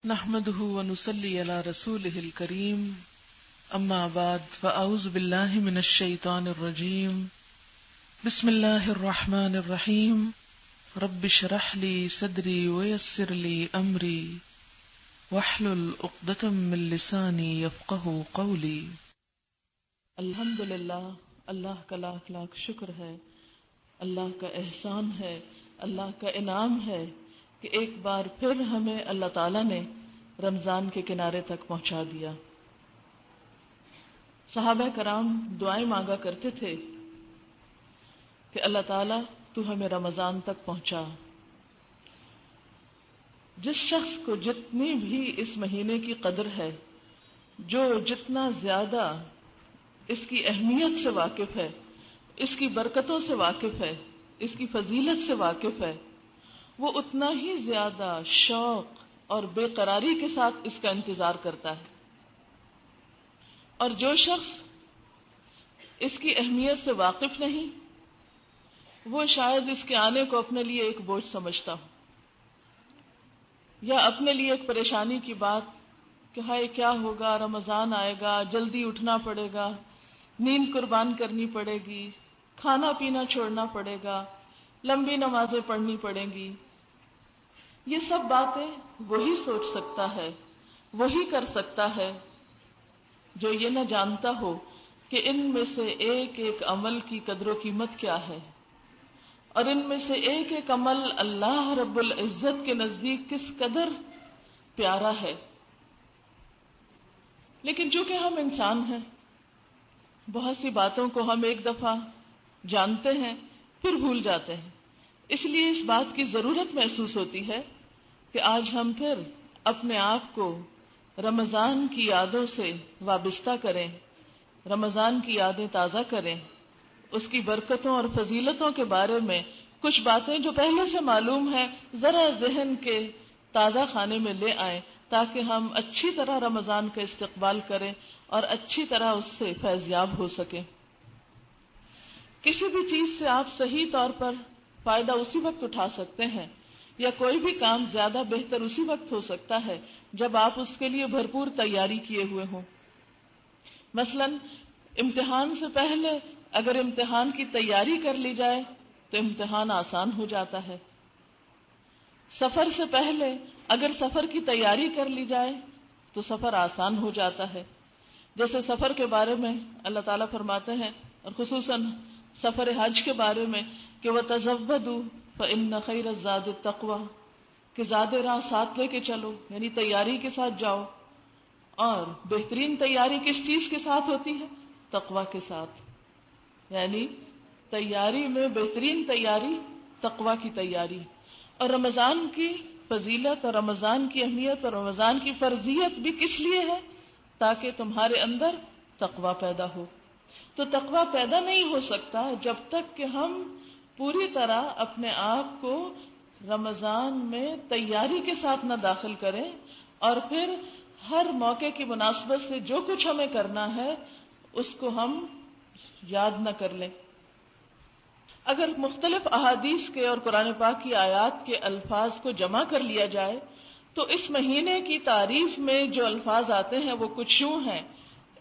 نحمده ونصلي على رسوله الكريم اما بعد فاعوذ بالله من الشيطان الرجيم بسم الله الرحمن الرحيم رب اشرح لي صدري ويسر لي امري واحلل عقدة من لساني يفقهوا قولي۔ الحمدللہ، اللہ کا لاکھ لاکھ شکر ہے، اللہ کا احسان ہے، اللہ کا انعام ہے کہ ایک بار پھر ہمیں اللہ تعالیٰ نے رمضان کے کنارے تک پہنچا دیا۔ صحابہ کرام دعائیں مانگا کرتے تھے کہ اللہ تعالیٰ تو ہمیں رمضان تک پہنچا۔ جس شخص کو جتنی بھی اس مہینے کی قدر ہے، جو جتنا زیادہ اس کی اہمیت سے واقف ہے، اس کی برکتوں سے واقف ہے، اس کی فضیلت سے واقف ہے، وہ اتنا ہی زیادہ شوق اور بے قراری کے ساتھ اس کا انتظار کرتا ہے، اور جو شخص اس کی اہمیت سے واقف نہیں، وہ شاید اس کے آنے کو اپنے لیے ایک بوجھ سمجھتا ہو، یا اپنے لیے ایک پریشانی کی بات کہ ہائے کیا ہوگا، رمضان آئے گا، جلدی اٹھنا پڑے گا، نیند قربان کرنی پڑے گی، کھانا پینا چھوڑنا پڑے گا، لمبی نمازیں پڑھنی پڑیں گی۔ یہ سب باتیں وہی سوچ سکتا ہے، وہی کر سکتا ہے جو یہ نہ جانتا ہو کہ ان میں سے ایک ایک عمل کی قدر و قیمت کیا ہے، اور ان میں سے ایک ایک عمل اللہ رب العزت کے نزدیک کس قدر پیارا ہے۔ لیکن چونکہ ہم انسان ہیں، بہت سی باتوں کو ہم ایک دفعہ جانتے ہیں پھر بھول جاتے ہیں، اس لیے اس بات کی ضرورت محسوس ہوتی ہے کہ آج ہم پھر اپنے آپ کو رمضان کی یادوں سے وابستہ کریں، رمضان کی یادیں تازہ کریں، اس کی برکتوں اور فضیلتوں کے بارے میں کچھ باتیں جو پہلے سے معلوم ہیں ذرا ذہن کے تازہ خانے میں لے آئیں، تاکہ ہم اچھی طرح رمضان کا استقبال کریں اور اچھی طرح اس سے فیضیاب ہو سکیں۔ کسی بھی چیز سے آپ صحیح طور پر فائدہ اسی وقت اٹھا سکتے ہیں، یا کوئی بھی کام زیادہ بہتر اسی وقت ہو سکتا ہے جب آپ اس کے لیے بھرپور تیاری کیے ہوئے ہوں۔ مثلا امتحان سے پہلے اگر امتحان کی تیاری کر لی جائے تو امتحان آسان ہو جاتا ہے۔ سفر سے پہلے اگر سفر کی تیاری کر لی جائے تو سفر آسان ہو جاتا ہے۔ جیسے سفر کے بارے میں اللہ تعالیٰ فرماتے ہیں، اور خصوصاً سفر حج کے بارے میں کہ وَتَزَوَّدُوا فَإِنَّ خَيْرَ الزَّادِ التَّقْوَىٰ، کہ زاد راہ ساتھ لے کے چلو، یعنی تیاری کے ساتھ جاؤ۔ اور بہترین تیاری کس چیز کے ساتھ ہوتی ہے؟ تقویٰ کے ساتھ، یعنی تیاری میں بہترین تیاری تقویٰ کی تیاری۔ اور رمضان کی فضیلت اور رمضان کی اہمیت اور رمضان کی فرضیت بھی کس لیے ہے؟ تاکہ تمہارے اندر تقویٰ پیدا ہو۔ تو تقویٰ پیدا نہیں ہو سکتا جب تک کہ ہم پوری طرح اپنے آپ کو رمضان میں تیاری کے ساتھ نہ داخل کریں، اور پھر ہر موقع کی مناسبت سے جو کچھ ہمیں کرنا ہے اس کو ہم یاد نہ کر لیں۔ اگر مختلف احادیث کے اور قرآن پاک کی آیات کے الفاظ کو جمع کر لیا جائے تو اس مہینے کی تعریف میں جو الفاظ آتے ہیں وہ کچھ یوں ہیں۔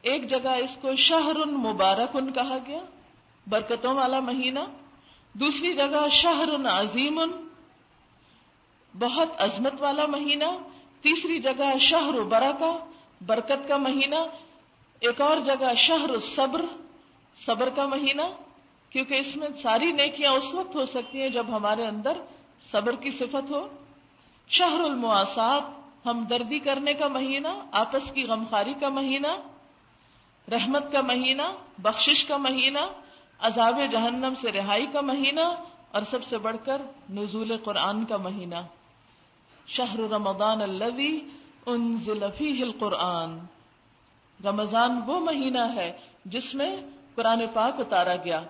ایک جگہ اس کو شہر مبارک کہا گیا، برکتوں والا مہینہ۔ دوسری جگہ شہر عظیم، بہت عظمت والا مہینہ۔ تیسری جگہ شہر برکہ، برکت کا مہینہ۔ ایک اور جگہ شہر الصبر، صبر کا مہینہ، کیونکہ اس میں ساری نیکیاں اس وقت ہو سکتی ہیں جب ہمارے اندر صبر کی صفت ہو۔ شہر المواسات، ہمدردی کرنے کا مہینہ، آپس کی غمخاری کا مہینہ۔ رحمت کا مہینہ، بخشش کا مہینہ، عذاب جہنم سے رہائی کا مہینہ، اور سب سے بڑھ کر نزول قرآن کا مہینہ۔ شہر رمضان الذی انزل فیہ القرآن، رمضان وہ مہینہ ہے جس میں قرآن پاک اتارا گیا۔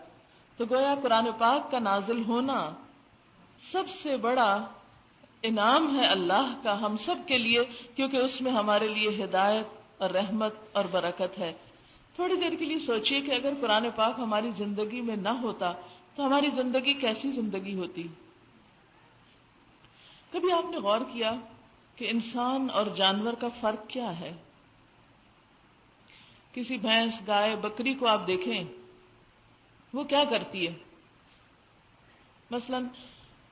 تو گویا قرآن پاک کا نازل ہونا سب سے بڑا انعام ہے اللہ کا ہم سب کے لیے، کیونکہ اس میں ہمارے لیے ہدایت اور رحمت اور برکت ہے۔ تھوڑی دیر کے لیے سوچئے کہ اگر قرآن پاک ہماری زندگی میں نہ ہوتا تو ہماری زندگی کیسی زندگی ہوتی؟ کبھی آپ نے غور کیا کہ انسان اور جانور کا فرق کیا ہے. کسی بھینس، گائے، بکری کو آپ دیکھیں وہ کیا کرتی ہے. مثلا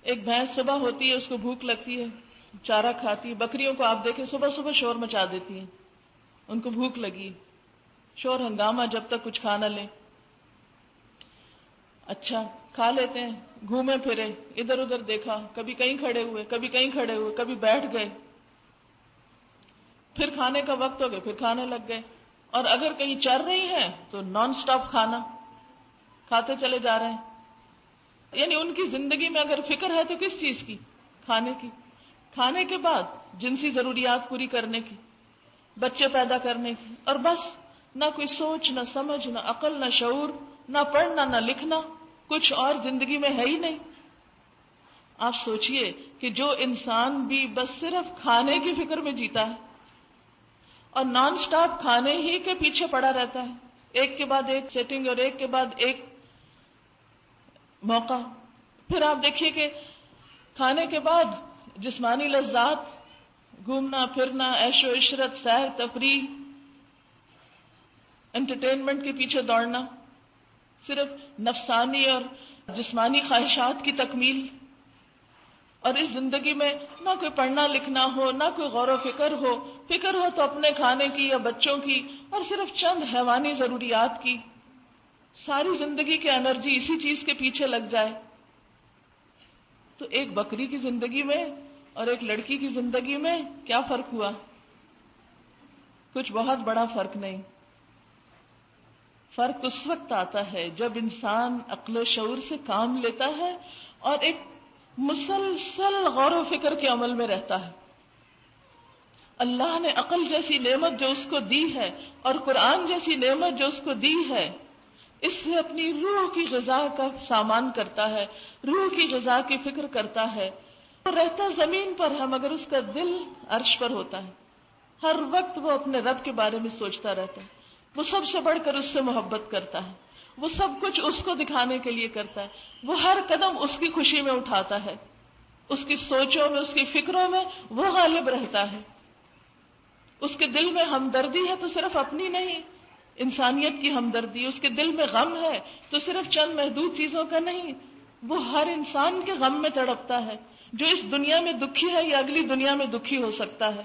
ایک بھینس صبح ہوتی ہے، اس کو بھوک لگتی ہے، چارہ کھاتی ہے. بکریوں کو آپ دیکھیں صبح صبح شور مچا دیتی ہیں، ان کو بھوک لگی، شور ہنگامہ جب تک کچھ کھا نہ لیں. اچھا کھا لیتے ہیں، گھومے پھرے، ادھر ادھر دیکھا، کبھی کہیں کھڑے ہوئے، کبھی کہیں کھڑے ہوئے، کبھی بیٹھ گئے، پھر کھانے کا وقت ہو گیا، پھر کھانے لگ گئے. اور اگر کہیں چر رہی ہیں تو نان سٹاپ کھانا، کھاتے چلے جا رہے ہیں. یعنی ان کی زندگی میں اگر فکر ہے تو کس چیز کی؟ کھانے کی. کھانے کے بعد جنسی ضروریات پوری کرنے کی، بچے پیدا کرنے کی، اور بس. نہ کوئی سوچ، نہ سمجھ، نہ عقل، نہ شعور، نہ پڑھنا، نہ لکھنا، کچھ اور زندگی میں ہے ہی نہیں. آپ سوچئے کہ جو انسان بھی بس صرف کھانے کی فکر میں جیتا ہے اور نان سٹاپ کھانے ہی کے پیچھے پڑا رہتا ہے، ایک کے بعد ایک سیٹنگ اور ایک کے بعد ایک موقع. پھر آپ دیکھیے کہ کھانے کے بعد جسمانی لذات، گھومنا پھرنا، عیش و عشرت، سیر تفریح، انٹرٹینمنٹ کے پیچھے دوڑنا، صرف نفسانی اور جسمانی خواہشات کی تکمیل. اور اس زندگی میں نہ کوئی پڑھنا لکھنا ہو، نہ کوئی غور و فکر ہو. فکر ہو تو اپنے کھانے کی یا بچوں کی، اور صرف چند حیوانی ضروریات کی. ساری زندگی کی انرجی اسی چیز کے پیچھے لگ جائے. تو ایک بکری کی زندگی میں اور ایک لڑکی کی زندگی میں کیا فرق ہوا؟ کچھ بہت بڑا فرق نہیں. فرق اس وقت آتا ہے جب انسان عقل و شعور سے کام لیتا ہے اور ایک مسلسل غور و فکر کے عمل میں رہتا ہے. اللہ نے عقل جیسی نعمت جو اس کو دی ہے اور قرآن جیسی نعمت جو اس کو دی ہے، اس سے اپنی روح کی غذا کا سامان کرتا ہے، روح کی غذا کی فکر کرتا ہے. وہ رہتا زمین پر ہے مگر اس کا دل عرش پر ہوتا ہے. ہر وقت وہ اپنے رب کے بارے میں سوچتا رہتا ہے. وہ سب سے بڑھ کر اس سے محبت کرتا ہے. وہ سب کچھ اس کو دکھانے کے لیے کرتا ہے. وہ ہر قدم اس کی خوشی میں اٹھاتا ہے. اس کی سوچوں میں، اس کی فکروں میں وہ غالب رہتا ہے. اس کے دل میں ہمدردی ہے تو صرف اپنی نہیں، انسانیت کی ہمدردی. اس کے دل میں غم ہے تو صرف چند محدود چیزوں کا نہیں، وہ ہر انسان کے غم میں تڑپتا ہے. جو اس دنیا میں دکھی ہے یا اگلی دنیا میں دکھی ہو سکتا ہے.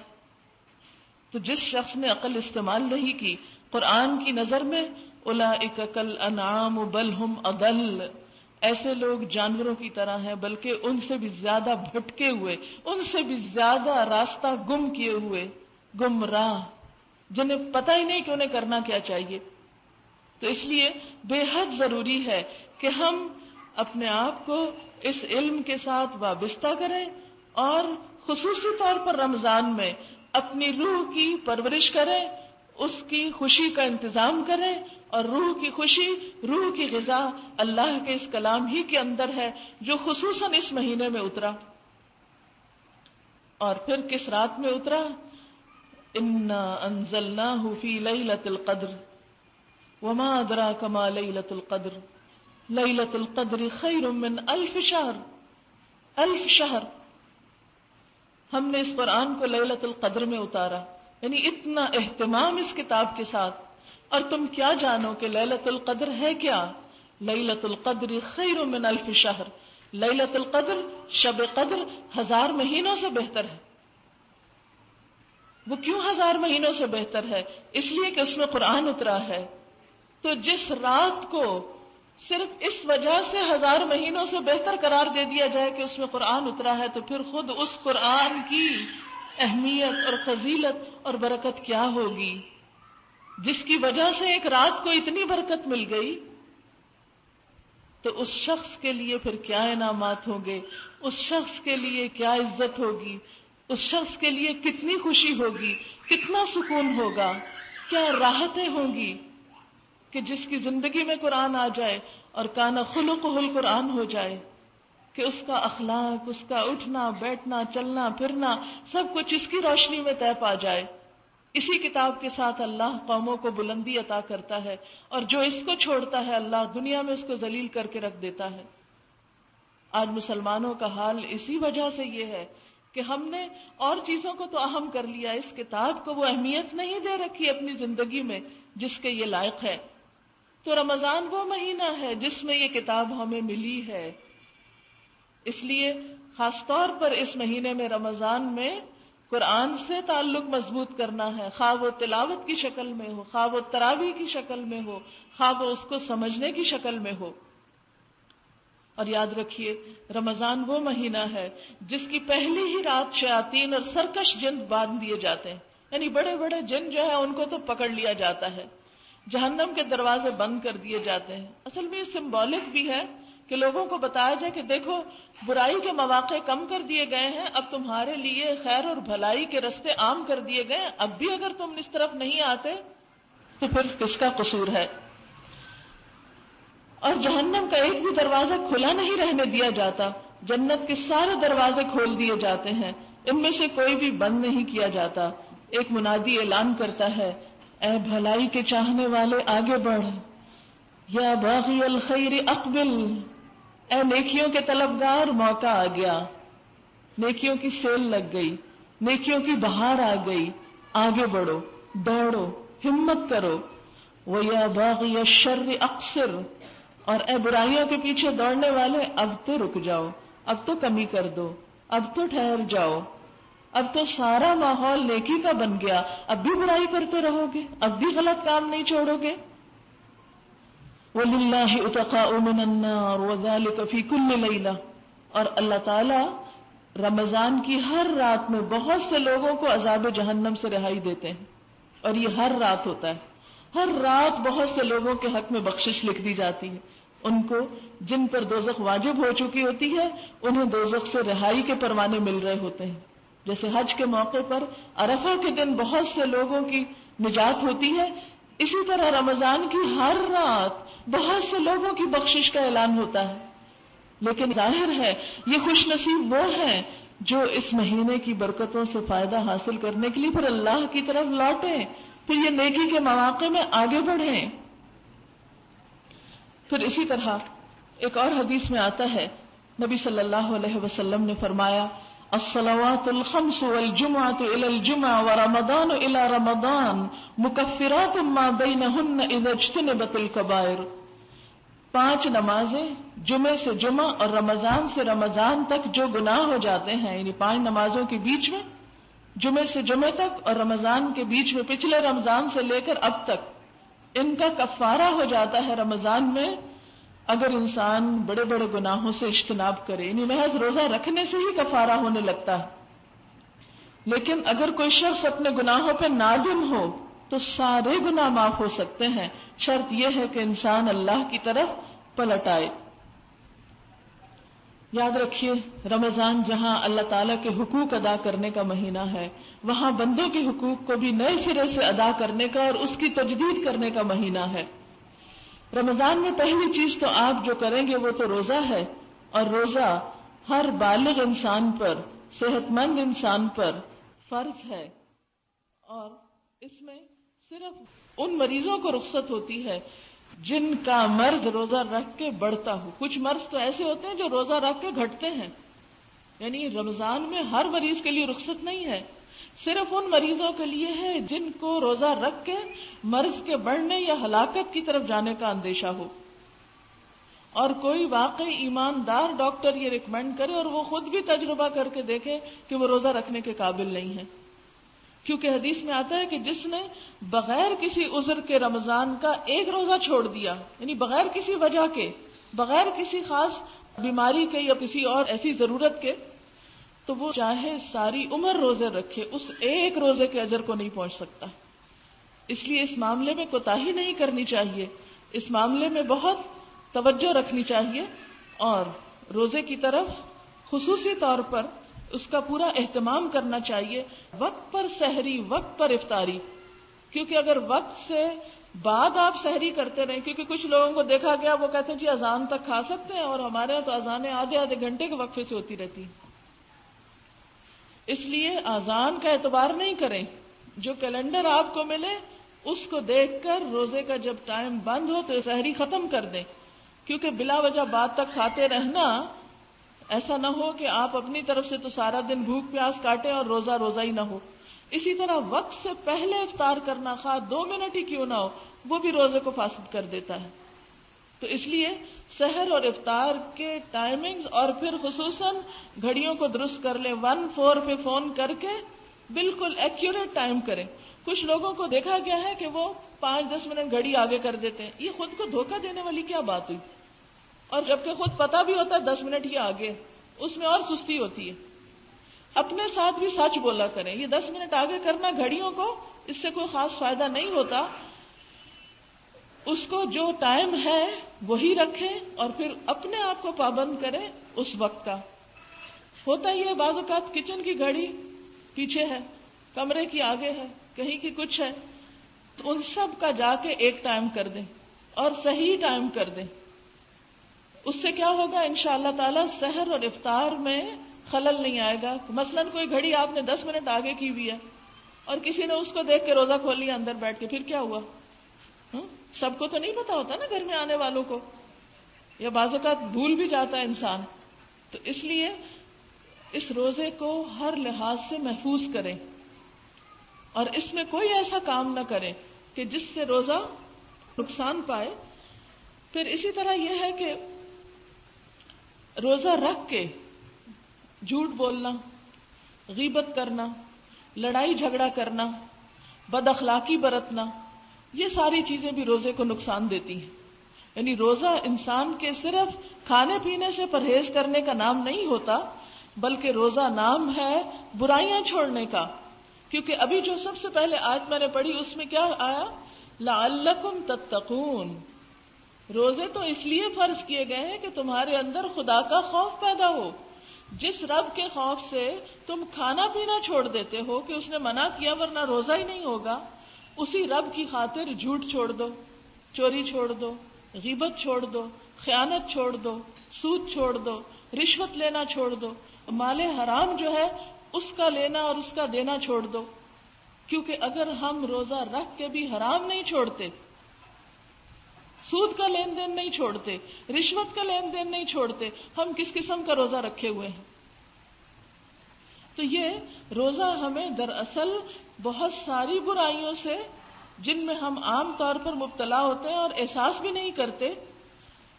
تو جس شخص نے عقل استعمال نہیں کی، قرآن کی نظر میں اولئک کالانعام بل ہم اضل، ایسے لوگ جانوروں کی طرح ہیں بلکہ ان سے بھی زیادہ بھٹکے ہوئے، ان سے بھی زیادہ راستہ گم کیے ہوئے، گمراہ، جنہیں پتہ ہی نہیں کہ انہیں کرنا کیا چاہیے. تو اس لیے بے حد ضروری ہے کہ ہم اپنے آپ کو اس علم کے ساتھ وابستہ کریں اور خصوصی طور پر رمضان میں اپنی روح کی پرورش کریں، اس کی خوشی کا انتظام کریں. اور روح کی خوشی، روح کی غذا اللہ کے اس کلام ہی کے اندر ہے جو خصوصاً اس مہینے میں اترا. اور پھر کس رات میں اترا؟ انا انزلناہ فی لیلۃ القدر وما ادراک ما لیلۃ القدر لیلۃ القدر خیر من الف شہر. الف شہر ہم نے اس قرآن کو لیلۃ القدر میں اتارا، یعنی اتنا اہتمام اس کتاب کے ساتھ. اور تم کیا جانو کہ لیلۃ القدر ہے کیا؟ لیلۃ القدر خیر من الف شہر. لیلۃ القدر، شب قدر 1000 مہینوں سے بہتر ہے. وہ کیوں 1000 مہینوں سے بہتر ہے؟ اس لیے کہ اس میں قرآن اترا ہے. تو جس رات کو صرف اس وجہ سے 1000 مہینوں سے بہتر قرار دے دیا جائے کہ اس میں قرآن اترا ہے، تو پھر خود اس قرآن کی اہمیت اور فضیلت اور برکت کیا ہوگی، جس کی وجہ سے ایک رات کو اتنی برکت مل گئی. تو اس شخص کے لیے پھر کیا انعامات ہوں گے، اس شخص کے لیے کیا عزت ہوگی، اس شخص کے لیے کتنی خوشی ہوگی، کتنا سکون ہوگا، کیا راحتیں ہوں گی کہ جس کی زندگی میں قرآن آ جائے اور کان خلقہ القرآن ہو جائے، کہ اس کا اخلاق، اس کا اٹھنا بیٹھنا چلنا پھرنا سب کچھ اس کی روشنی میں طے پا جائے. اسی کتاب کے ساتھ اللہ قوموں کو بلندی عطا کرتا ہے، اور جو اس کو چھوڑتا ہے اللہ دنیا میں اس کو ذلیل کر کے رکھ دیتا ہے. آج مسلمانوں کا حال اسی وجہ سے یہ ہے کہ ہم نے اور چیزوں کو تو اہم کر لیا، اس کتاب کو وہ اہمیت نہیں دے رکھی اپنی زندگی میں جس کے یہ لائق ہے. تو رمضان وہ مہینہ ہے جس میں یہ کتاب ہمیں ملی ہے. اس لیے خاص طور پر اس مہینے میں رمضان میں قرآن سے تعلق مضبوط کرنا ہے، خواہ وہ تلاوت کی شکل میں ہو، خواہ وہ تراویح کی شکل میں ہو، خواہ وہ اس کو سمجھنے کی شکل میں ہو. اور یاد رکھیے رمضان وہ مہینہ ہے جس کی پہلی ہی رات شیاطین اور سرکش جن باندھ دیے جاتے ہیں، یعنی بڑے بڑے جن جو ہے ان کو تو پکڑ لیا جاتا ہے، جہنم کے دروازے بند کر دیے جاتے ہیں. اصل میں یہ سمبولک بھی ہے کہ لوگوں کو بتایا جائے کہ دیکھو برائی کے مواقع کم کر دیے گئے ہیں، اب تمہارے لیے خیر اور بھلائی کے رستے عام کر دیے گئے ہیں، اب بھی اگر تم اس طرف نہیں آتے تو پھر کس کا قصور ہے. اور جہنم کا ایک بھی دروازہ کھلا نہیں رہنے دیا جاتا، جنت کے سارے دروازے کھول دیے جاتے ہیں، ان میں سے کوئی بھی بند نہیں کیا جاتا. ایک منادی اعلان کرتا ہے، اے بھلائی کے چاہنے والے آگے بڑھ، یا باغی الخیر اقبل، اے نیکیوں کے طلبگار موقع آ گیا، نیکیوں کی سیل لگ گئی، نیکیوں کی بہار آ گئی، آگے بڑھو، دوڑو، ہمت کرو. وَيَا بَاغِيَ الشَّرِّ اقصر، اور اے برائیوں کے پیچھے دوڑنے والے اب تو رک جاؤ، اب تو کمی کر دو، اب تو ٹھہر جاؤ، اب تو سارا ماحول نیکی کا بن گیا، اب بھی برائی کرتے رہو گے، اب بھی غلط کام نہیں چھوڑو گے. وَلِلَّهِ عُتَقَاءُ مِنَ النَّارِ وَذَلِكَ فِي كُلِّ لَيْلَةٍ، اور اللہ تعالی رمضان کی ہر رات میں بہت سے لوگوں کو عذاب جہنم سے رہائی دیتے ہیں، اور یہ ہر رات ہوتا ہے. ہر رات بہت سے لوگوں کے حق میں بخشش لکھ دی جاتی ہے، ان کو جن پر دوزخ واجب ہو چکی ہوتی ہے انہیں دوزخ سے رہائی کے پروانے مل رہے ہوتے ہیں. جیسے حج کے موقع پر عرفہ کے دن بہت سے لوگوں کی نجات ہوتی ہے، اسی طرح رمضان کی ہر رات بہت سے لوگوں کی بخشش کا اعلان ہوتا ہے. لیکن ظاہر ہے یہ خوش نصیب وہ ہیں جو اس مہینے کی برکتوں سے فائدہ حاصل کرنے کے لیے پھر اللہ کی طرف لوٹیں، پھر یہ نیکی کے مواقع میں آگے بڑھیں. پھر اسی طرح ایک اور حدیث میں آتا ہے، نبی صلی اللہ علیہ وسلم نے فرمایا، الصلوات الخمس والجمعة الى الجمعة ورمضان الى رمضان مکفرات ما بینہن اذا اجتنبت الکبائر. 5 نمازیں جمعے سے جمعہ اور رمضان سے رمضان تک جو گناہ ہو جاتے ہیں، یعنی 5 نمازوں کے بیچ میں، جمعے سے جمعے تک اور رمضان کے بیچ میں پچھلے رمضان سے لے کر اب تک، ان کا کفارہ ہو جاتا ہے رمضان میں اگر انسان بڑے بڑے گناہوں سے اجتناب کرے. یعنی محض روزہ رکھنے سے ہی کفارہ ہونے لگتا ہے. لیکن اگر کوئی شخص اپنے گناہوں پہ نادم ہو تو سارے گناہ معاف ہو سکتے ہیں، شرط یہ ہے کہ انسان اللہ کی طرف پلٹ آئے. یاد رکھیے رمضان جہاں اللہ تعالیٰ کے حقوق ادا کرنے کا مہینہ ہے، وہاں بندوں کے حقوق کو بھی نئے سرے سے ادا کرنے کا اور اس کی تجدید کرنے کا مہینہ ہے. رمضان میں پہلی چیز تو آپ جو کریں گے وہ تو روزہ ہے، اور روزہ ہر بالغ انسان پر، صحت مند انسان پر فرض ہے. اور اس میں صرف ان مریضوں کو رخصت ہوتی ہے جن کا مرض روزہ رکھ کے بڑھتا ہو. کچھ مرض تو ایسے ہوتے ہیں جو روزہ رکھ کے گھٹتے ہیں، یعنی رمضان میں ہر مریض کے لیے رخصت نہیں ہے، صرف ان مریضوں کے لیے ہے جن کو روزہ رکھ کے مرض کے بڑھنے یا ہلاکت کی طرف جانے کا اندیشہ ہو. اور کوئی واقعی ایماندار ڈاکٹر یہ ریکمینڈ کرے اور وہ خود بھی تجربہ کر کے دیکھے کہ وہ روزہ رکھنے کے قابل نہیں ہے. کیونکہ حدیث میں آتا ہے کہ جس نے بغیر کسی عذر کے رمضان کا ایک روزہ چھوڑ دیا، یعنی بغیر کسی وجہ کے، بغیر کسی خاص بیماری کے یا کسی اور ایسی ضرورت کے، تو وہ چاہے ساری عمر روزے رکھے اس ایک روزے کے اجر کو نہیں پہنچ سکتا. اس لیے اس معاملے میں کوتاہی نہیں کرنی چاہیے، اس معاملے میں بہت توجہ رکھنی چاہیے، اور روزے کی طرف خصوصی طور پر اس کا پورا اہتمام کرنا چاہیے. وقت پر سحری، وقت پر افطاری، کیونکہ اگر وقت سے بعد آپ سحری کرتے رہیں، کیونکہ کچھ لوگوں کو دیکھا گیا وہ کہتے ہیں جی اذان تک کھا سکتے ہیں، اور ہمارے یہاں تو اذانیں آدھے گھنٹے کے وقفے سے ہوتی رہتی. اس لیے اذان کا اعتبار نہیں کریں، جو کیلنڈر آپ کو ملے اس کو دیکھ کر روزے کا جب ٹائم بند ہو تو سحری ختم کر دیں. کیونکہ بلا وجہ بعد تک کھاتے رہنا ایسا نہ ہو کہ آپ اپنی طرف سے تو سارا دن بھوک پیاس کاٹیں اور روزہ روزہ ہی نہ ہو. اسی طرح وقت سے پہلے افطار کرنا، خواہ 2 منٹ ہی کیوں نہ ہو، وہ بھی روزے کو فاسد کر دیتا ہے. تو اس لیے سحر اور افطار کے ٹائمنگز اور پھر خصوصاً گھڑیوں کو درست کر لیں. 1-4 پہ فون کر کے بالکل ایکوریٹ ٹائم کریں. کچھ لوگوں کو دیکھا گیا ہے کہ وہ 5-10 منٹ گھڑی آگے کر دیتے ہیں. یہ خود کو دھوکہ دینے والی کیا بات ہوئی؟ اور جبکہ خود پتا بھی ہوتا ہے 10 منٹ ہی آگے، اس میں اور سستی ہوتی ہے. اپنے ساتھ بھی سچ بولا کریں. یہ 10 منٹ آگے کرنا گھڑیوں کو اس سے کوئی خاص فائدہ نہیں ہوتا. اس کو جو ٹائم ہے وہی رکھیں اور پھر اپنے آپ کو پابند کریں اس وقت کا. ہوتا ہی ہے بعض اوقات کچن کی گھڑی پیچھے ہے، کمرے کی آگے ہے، کہیں کی کچھ ہے، تو ان سب کا جا کے ایک ٹائم کر دیں اور صحیح ٹائم کر دیں. اس سے کیا ہوگا انشاءاللہ تعالی سحر اور افطار میں خلل نہیں آئے گا. مثلا کوئی گھڑی آپ نے 10 منٹ آگے کی ہوئی ہے اور کسی نے اس کو دیکھ کے روزہ کھول لیا اندر بیٹھ کے، پھر کیا ہوا؟ سب کو تو نہیں پتا ہوتا نا گھر میں آنے والوں کو، یا بعض اوقات بھول بھی جاتا ہے انسان. تو اس لیے اس روزے کو ہر لحاظ سے محفوظ کریں اور اس میں کوئی ایسا کام نہ کریں کہ جس سے روزہ نقصان پائے. پھر اسی طرح یہ ہے کہ روزہ رکھ کے جھوٹ بولنا، غیبت کرنا، لڑائی جھگڑا کرنا، بد اخلاقی برتنا، یہ ساری چیزیں بھی روزے کو نقصان دیتی ہیں. یعنی روزہ انسان کے صرف کھانے پینے سے پرہیز کرنے کا نام نہیں ہوتا، بلکہ روزہ نام ہے برائیاں چھوڑنے کا. کیونکہ ابھی جو سب سے پہلے آیت میں نے پڑھی اس میں کیا آیا؟ لعلکم تتقون. روزے تو اس لیے فرض کیے گئے ہیں کہ تمہارے اندر خدا کا خوف پیدا ہو. جس رب کے خوف سے تم کھانا پینا چھوڑ دیتے ہو کہ اس نے منع کیا ورنہ روزہ ہی نہیں ہوگا، اسی رب کی خاطر جھوٹ چھوڑ دو، چوری چھوڑ دو، غیبت چھوڑ دو، خیانت چھوڑ دو، سود چھوڑ دو، رشوت لینا چھوڑ دو، مال حرام جو ہے اس کا لینا اور اس کا دینا چھوڑ دو. کیونکہ اگر ہم روزہ رکھ کے بھی حرام نہیں چھوڑتے، سود کا لین دین نہیں چھوڑتے، رشوت کا لین دین نہیں چھوڑتے، ہم کس قسم کا روزہ رکھے ہوئے ہیں؟ تو یہ روزہ ہمیں دراصل بہت ساری برائیوں سے، جن میں ہم عام طور پر مبتلا ہوتے ہیں اور احساس بھی نہیں کرتے،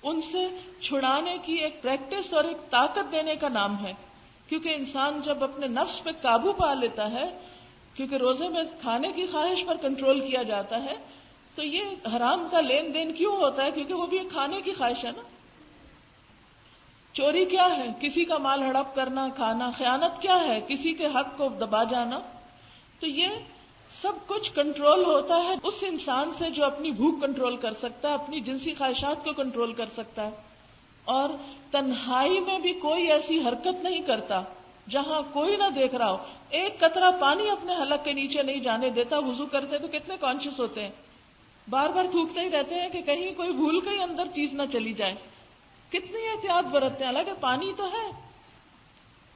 ان سے چھڑانے کی ایک پریکٹس اور ایک طاقت دینے کا نام ہے. کیونکہ انسان جب اپنے نفس پہ قابو پا لیتا ہے، کیونکہ روزے میں کھانے کی خواہش پر کنٹرول کیا جاتا ہے، تو یہ حرام کا لین دین کیوں ہوتا ہے؟ کیونکہ وہ بھی ایک کھانے کی خواہش ہے نا. چوری کیا ہے؟ کسی کا مال ہڑپ کرنا، کھانا. خیانت کیا ہے؟ کسی کے حق کو دبا جانا. تو یہ سب کچھ کنٹرول ہوتا ہے اس انسان سے جو اپنی بھوک کنٹرول کر سکتا ہے، اپنی جنسی خواہشات کو کنٹرول کر سکتا ہے، اور تنہائی میں بھی کوئی ایسی حرکت نہیں کرتا جہاں کوئی نہ دیکھ رہا ہو. ایک قطرہ پانی اپنے حلق کے نیچے نہیں جانے دیتا. وضو کرتے تو کتنے کانشیس ہوتے ہیں، بار بار تھوکتے ہی رہتے ہیں کہ کہیں کوئی بھول کے اندر چیز نہ چلی جائے. کتنی احتیاط برتتے ہیں، حالانکہ پانی تو ہے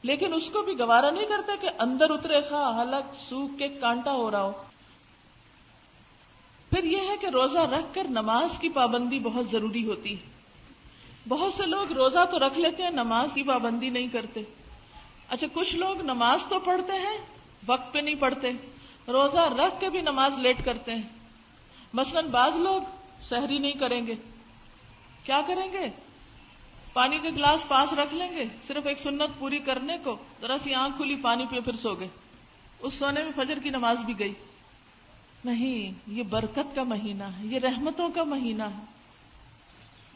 لیکن اس کو بھی گوارا نہیں کرتے کہ اندر اترے، خواہ حلق سوکھ کے کانٹا ہو رہا ہو. پھر یہ ہے کہ روزہ رکھ کر نماز کی پابندی بہت ضروری ہوتی ہے. بہت سے لوگ روزہ تو رکھ لیتے ہیں، نماز کی پابندی نہیں کرتے. اچھا، کچھ لوگ نماز تو پڑھتے ہیں، وقت پہ نہیں پڑھتے، روزہ رکھ کے بھی نماز لیٹ کرتے ہیں. مثلا بعض لوگ سحری نہیں کریں گے، کیا کریں گے؟ پانی کے گلاس پاس رکھ لیں گے صرف ایک سنت پوری کرنے کو، ذرا سی آنکھ کھلی پانی پہ پھر سو گئے. اس سونے میں فجر کی نماز بھی گئی. نہیں، یہ برکت کا مہینہ ہے، یہ رحمتوں کا مہینہ ہے.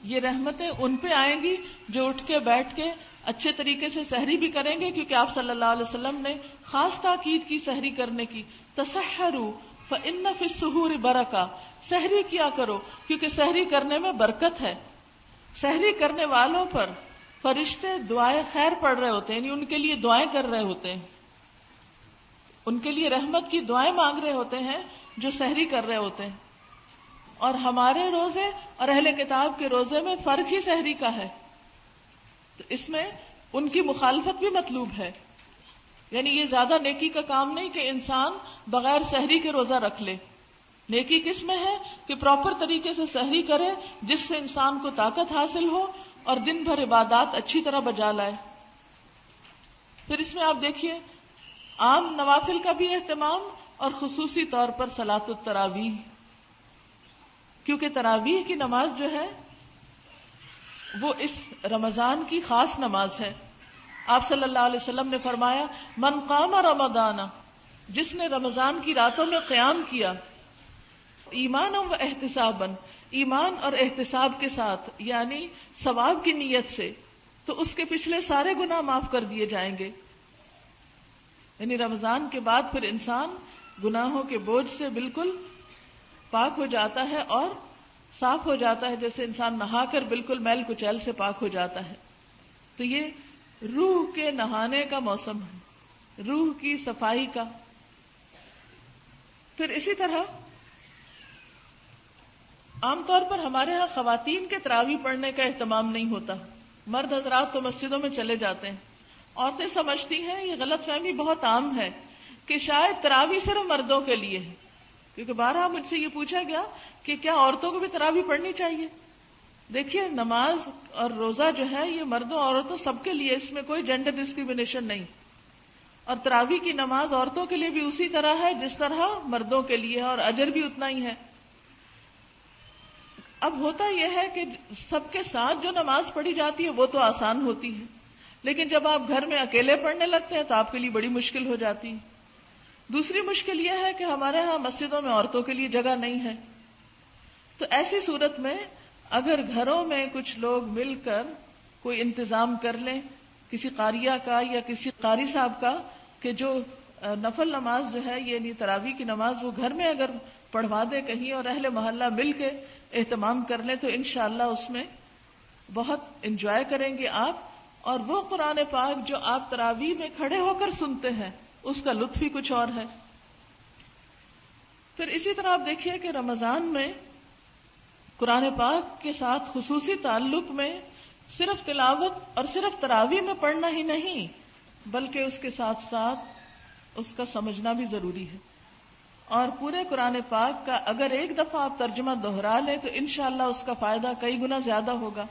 یہ رحمتیں ان پہ آئیں گی جو اٹھ کے بیٹھ کے اچھے طریقے سے سحری بھی کریں گے. کیونکہ آپ صلی اللہ علیہ وسلم نے خاص تاکید کی سحری کرنے کی. تسحروا فإن فی السحور برکہ، سحری کیا کرو کیونکہ سحری کرنے میں برکت ہے. سحری کرنے والوں پر فرشتے دعائیں خیر پڑھ رہے ہوتے ہیں، یعنی ان کے لیے دعائیں کر رہے ہوتے ہیں، ان کے لیے رحمت کی دعائیں مانگ رہے ہوتے ہیں جو سحری کر رہے ہوتے ہیں. اور ہمارے روزے اور اہل کتاب کے روزے میں فرق ہی سحری کا ہے. تو اس میں ان کی مخالفت بھی مطلوب ہے. یعنی یہ زیادہ نیکی کا کام نہیں کہ انسان بغیر سحری کے روزہ رکھ لے. نیکی کس میں ہے کہ پراپر طریقے سے سحری کرے جس سے انسان کو طاقت حاصل ہو اور دن بھر عبادات اچھی طرح بجا لائے. پھر اس میں آپ دیکھیے عام نوافل کا بھی اہتمام اور خصوصی طور پر صلاۃ التراویح، کیونکہ تراویح کی نماز جو ہے وہ اس رمضان کی خاص نماز ہے۔ آپ صلی اللہ علیہ وسلم نے فرمایا من قام رمضان، جس نے رمضان کی راتوں میں قیام کیا، ایمانا و احتسابا، ایمان اور احتساب کے ساتھ، یعنی ثواب کی نیت سے، تو اس کے پچھلے سارے گناہ معاف کر دیے جائیں گے۔ یعنی رمضان کے بعد پھر انسان گناہوں کے بوجھ سے بالکل پاک ہو جاتا ہے اور صاف ہو جاتا ہے، جیسے انسان نہا کر بالکل میل کچیل سے پاک ہو جاتا ہے۔ تو یہ روح کے نہانے کا موسم ہے، روح کی صفائی کا۔ پھر اسی طرح عام طور پر ہمارے ہاں خواتین کے تراویح پڑھنے کا اہتمام نہیں ہوتا، مرد حضرات تو مسجدوں میں چلے جاتے ہیں۔ عورتیں سمجھتی ہیں، یہ غلط فہمی بہت عام ہے کہ شاید تراویح صرف مردوں کے لیے ہے، کیونکہ بارہا مجھ سے یہ پوچھا گیا کہ کیا عورتوں کو بھی تراویح پڑھنی چاہیے؟ دیکھیے نماز اور روزہ جو ہے یہ مردوں عورتوں سب کے لیے، اس میں کوئی جینڈر ڈسکریمنیشن نہیں، اور تراویح کی نماز عورتوں کے لیے بھی اسی طرح ہے جس طرح مردوں کے لیے ہے، اور اجر بھی اتنا ہی ہے۔ اب ہوتا یہ ہے کہ سب کے ساتھ جو نماز پڑھی جاتی ہے وہ تو آسان ہوتی ہے، لیکن جب آپ گھر میں اکیلے پڑھنے لگتے ہیں تو آپ کے لیے بڑی مشکل ہو جاتی ہے۔ دوسری مشکل یہ ہے کہ ہمارے ہاں مسجدوں میں عورتوں کے لیے جگہ نہیں ہے، تو ایسی صورت میں اگر گھروں میں کچھ لوگ مل کر کوئی انتظام کر لیں کسی قاریہ کا یا کسی قاری صاحب کا، کہ جو نفل نماز جو ہے یعنی تراویح کی نماز وہ گھر میں اگر پڑھوا دے کہیں، اور اہل محلہ مل کے اہتمام کر لیں، تو انشاءاللہ اس میں بہت انجوائے کریں گے آپ، اور وہ قرآن پاک جو آپ تراویح میں کھڑے ہو کر سنتے ہیں اس کا لطف ہی کچھ اور ہے۔ پھر اسی طرح آپ دیکھیے کہ رمضان میں قرآن پاک کے ساتھ خصوصی تعلق میں صرف تلاوت اور صرف تراویح میں پڑھنا ہی نہیں، بلکہ اس کے ساتھ ساتھ اس کا سمجھنا بھی ضروری ہے۔ اور پورے قرآن پاک کا اگر ایک دفعہ آپ ترجمہ دہرا لیں تو انشاءاللہ اس کا فائدہ کئی گنا زیادہ ہوگا۔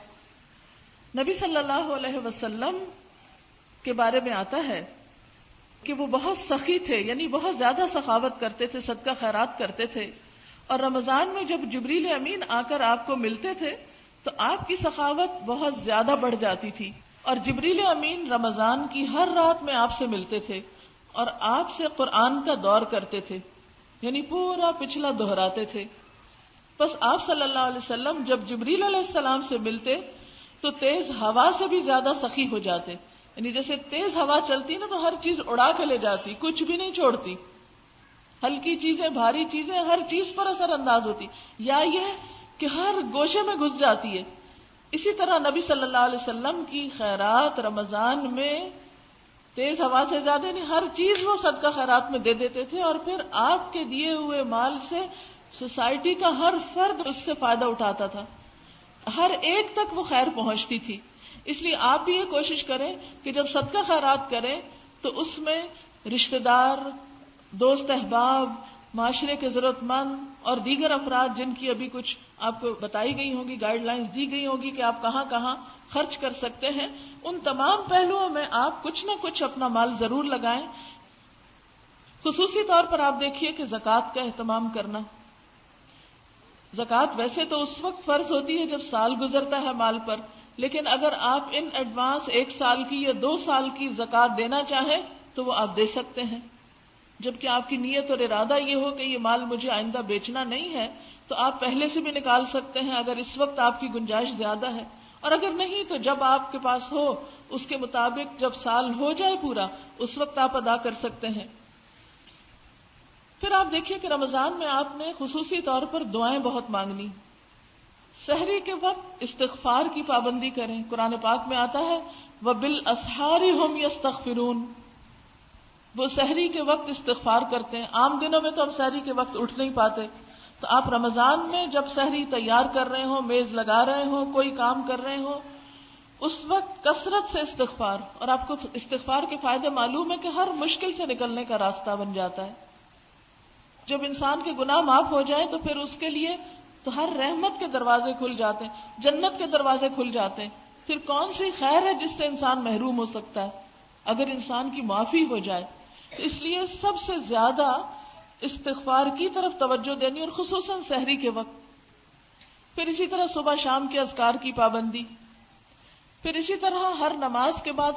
نبی صلی اللہ علیہ وسلم کے بارے میں آتا ہے کہ وہ بہت سخی تھے، یعنی بہت زیادہ سخاوت کرتے تھے، صدقہ خیرات کرتے تھے، اور رمضان میں جب جبریل امین آ کر آپ کو ملتے تھے تو آپ کی سخاوت بہت زیادہ بڑھ جاتی تھی، اور جبریل امین رمضان کی ہر رات میں آپ سے ملتے تھے اور آپ سے قرآن کا دور کرتے تھے، یعنی پورا پچھلا دہراتے تھے۔ بس آپ صلی اللہ علیہ وسلم جب جبریل علیہ السلام سے ملتے تو تیز ہوا سے بھی زیادہ سخی ہو جاتے، یعنی جیسے تیز ہوا چلتی نا تو ہر چیز اڑا کے لے جاتی، کچھ بھی نہیں چھوڑتی، ہلکی چیزیں بھاری چیزیں ہر چیز پر اثر انداز ہوتی، یا یہ کہ ہر گوشے میں گھس جاتی ہے۔ اسی طرح نبی صلی اللہ علیہ وسلم کی خیرات رمضان میں تیز ہوا سے زیادہ نہیں، ہر چیز وہ صدقہ خیرات میں دے دیتے تھے، اور پھر آپ کے دیے ہوئے مال سے سوسائٹی کا ہر فرد اس سے فائدہ اٹھاتا تھا، ہر ایک تک وہ خیر پہنچتی تھی۔ اس لیے آپ بھی یہ کوشش کریں کہ جب صدقہ خیرات کریں تو اس میں رشتہ دار، دوست احباب، معاشرے کے ضرورت مند اور دیگر افراد جن کی ابھی کچھ آپ کو بتائی گئی ہوں گی، گائیڈ لائنز دی گئی ہوگی کہ آپ کہاں کہاں خرچ کر سکتے ہیں، ان تمام پہلوؤں میں آپ کچھ نہ کچھ اپنا مال ضرور لگائیں۔ خصوصی طور پر آپ دیکھیے کہ زکوٰۃ کا اہتمام کرنا۔ زکوٰۃ ویسے تو اس وقت فرض ہوتی ہے جب سال گزرتا ہے مال پر، لیکن اگر آپ ان ایڈوانس 1 سال کی یا 2 سال کی زکوٰۃ دینا چاہیں تو وہ آپ دے سکتے ہیں، جبکہ آپ کی نیت اور ارادہ یہ ہو کہ یہ مال مجھے آئندہ بیچنا نہیں ہے تو آپ پہلے سے بھی نکال سکتے ہیں اگر اس وقت آپ کی گنجائش زیادہ ہے، اور اگر نہیں تو جب آپ کے پاس ہو اس کے مطابق جب سال ہو جائے پورا اس وقت آپ ادا کر سکتے ہیں۔ پھر آپ دیکھیے کہ رمضان میں آپ نے خصوصی طور پر دعائیں بہت مانگنی۔ سحری کے وقت استغفار کی پابندی کریں، قرآن پاک میں آتا ہے وَبِالْأَسْحَارِ هُمْ يَسْتَغْفِرُونَ، وہ سحری کے وقت استغفار کرتے ہیں۔ عام دنوں میں تو ہم سحری کے وقت اٹھ نہیں پاتے، تو آپ رمضان میں جب سحری تیار کر رہے ہوں، میز لگا رہے ہوں، کوئی کام کر رہے ہوں، اس وقت کثرت سے استغفار، اور آپ کو استغفار کے فائدے معلوم ہے کہ ہر مشکل سے نکلنے کا راستہ بن جاتا ہے۔ جب انسان کے گناہ معاف ہو جائیں تو پھر اس کے لیے تو ہر رحمت کے دروازے کھل جاتے ہیں، جنت کے دروازے کھل جاتے ہیں، پھر کون سی خیر ہے جس سے انسان محروم ہو سکتا ہے؟ اگر انسان کی معافی ہو جائے. تو اس لیے سب سے زیادہ استغفار کی طرف توجہ دینی، اور خصوصاً سحری کے وقت. پھر اسی طرح صبح شام کے اذکار کی پابندی. پھر اسی طرح ہر نماز کے بعد